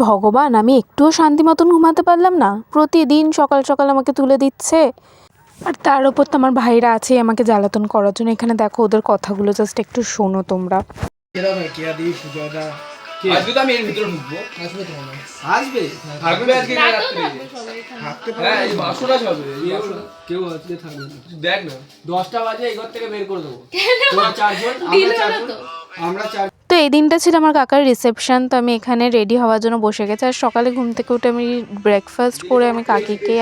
ভগবান, আমি একটুও শান্তি মতন ঘুমাতে পারলাম না। প্রতিদিন সকাল সকাল আমাকে তুলে দিচ্ছে, আর তার ওপর তো আমার ভাইরা আছে আমাকে জ্বালাতন করার জন্য। এখানে দেখো ওদের কথাগুলো, জাস্ট একটু শোনো তোমরা। আজকে তো আমি এর ভিতরে ঢুকবো। আসবে আজকে রাত্রে থাকতে পারবে। হ্যাঁ, এই বাসুরাজ হবে। কেউ আজকে থাকবে না। দেখ না 10টা বাজে এই ঘর থেকে বের করে দেবো। তোরা চারজন, আমরা চার। তো এই দিনটা ছিল আমার কাকার রিসেপশন। তো আমি এখানে রেডি হওয়ার জন্য বসে গেছি। আর সকালে ঘুম থেকে উঠে আমি ব্রেকফাস্ট করে আমি কাকিকে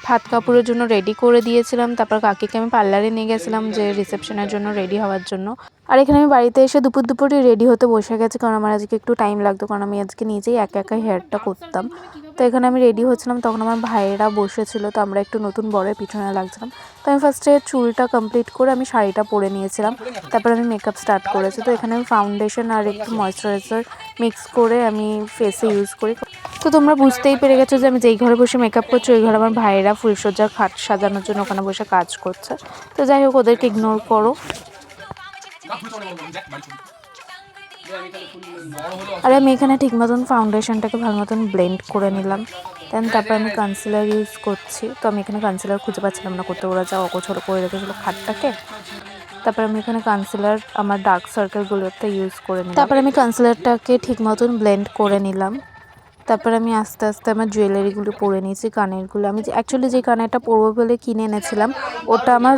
ভাত কাপড়ের জন্য রেডি করে দিয়েছিলাম। তারপর কাকিকে আমি পার্লারে নিয়ে গেছিলাম যে রিসেপশনের জন্য রেডি হওয়ার জন্য। আর এখানে আমি বাড়িতে এসে দুপুরে রেডি হতে বসে গেছি, কারণ আমার আজকে একটু টাইম লাগতো, কারণ আমি আজকে নিজেই একা একা হেয়ারটা করতাম। তো এখানে আমি রেডি হচ্ছিলাম, তখন আমার ভাইয়েরা বসেছিল। তো আমরা একটু নতুন বরের পিছনে লাগছিলাম। তো আমি ফার্স্টে চুলটা কমপ্লিট করে আমি শাড়িটা পরে নিয়েছিলাম। তারপর আমি মেকআপ স্টার্ট করেছি। তো এখানে আমি ফাউন্ডেশন আর একটু ময়েশ্চারাইজার মিক্স করে আমি ফেসে ইউজ করি। তো তোমরা বুঝতেই পেরে গেছো যে আমি যেই ঘরে বসে মেকআপ করছি ওই ঘরে আমার ভাইয়েরা ফুলসজ্জার খাট সাজানোর জন্য ওখানে বসে কাজ করছে। তো যাই হোক, ওদেরকে ইগনোর করো। আর আমি এখানে ঠিক মতন ফাউন্ডেশনটাকে ভালো মতন ব্লেন্ড করে নিলাম। দেন তারপর আমি কনসিলার ইউজ করছি। তো আমি এখানে কনসিলার খুঁজে পাচ্ছিলাম না, করতে ওরা যা অগোছল করে রেখেছিলো খাটটাকে। তারপর আমি এখানে কনসিলার আমার ডার্ক সার্কেলগুলোতে ইউজ করে নিলাম। তারপর আমি কনসিলারটাকে ঠিক মতন ব্লেন্ড করে নিলাম। তারপর আমি আস্তে আস্তে আমার জুয়েলারিগুলো পরে নিয়েছি, কানেরগুলো। আমি অ্যাকচুয়ালি যে কানেরটা পরবো বলে কিনে এনেছিলাম ওটা আমার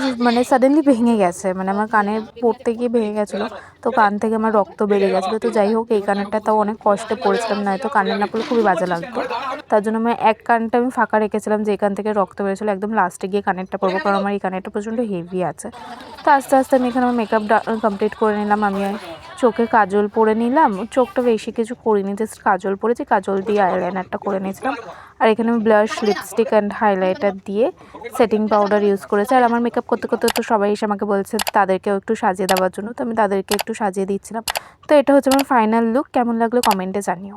সাডেনলি ভেঙে গেছে, আমার কানের পরতে গিয়ে ভেঙে গেছিলো। তো কান থেকে আমার রক্ত বেরিয়ে গেছিলো। তো যাই হোক, এই কানেরটা তাও অনেক কষ্টে পরেছিলাম, নয়তো কানের না পরলে খুবই বাজে লাগতো। তার জন্য আমি এক কানটা আমি ফাঁকা রেখেছিলাম, যে কান থেকে রক্ত বেরিয়েছিলো। একদম লাস্টে গিয়ে কানেরটা পরবো, কারণ আমার এই কানেরটা প্রচণ্ড হেভি আছে। তো আস্তে আস্তে আমি এখানে আমার মেকআপ কমপ্লিট করে নিলাম। আমি চোখে কাজল পরে নিলাম। চোখটা বেশি কিছু করিনি, জাস্ট কাজল পরেছি, কাজল দিয়ে আইলাইনারটা করে নিয়েছিলাম। আর এখানে আমি ব্লাশ, লিপস্টিক অ্যান্ড হাইলাইটার দিয়ে সেটিং পাউডার ইউজ করেছি। আর আমার মেকআপ করতে করতে তো সবাই এসে আমাকে বলছে তাদেরকেও একটু সাজিয়ে দেওয়ার জন্য। তো আমি তাদেরকে একটু সাজিয়ে দিচ্ছিলাম। তো এটা হচ্ছে আমার ফাইনাল লুক। কেমন লাগলো কমেন্টে জানিও।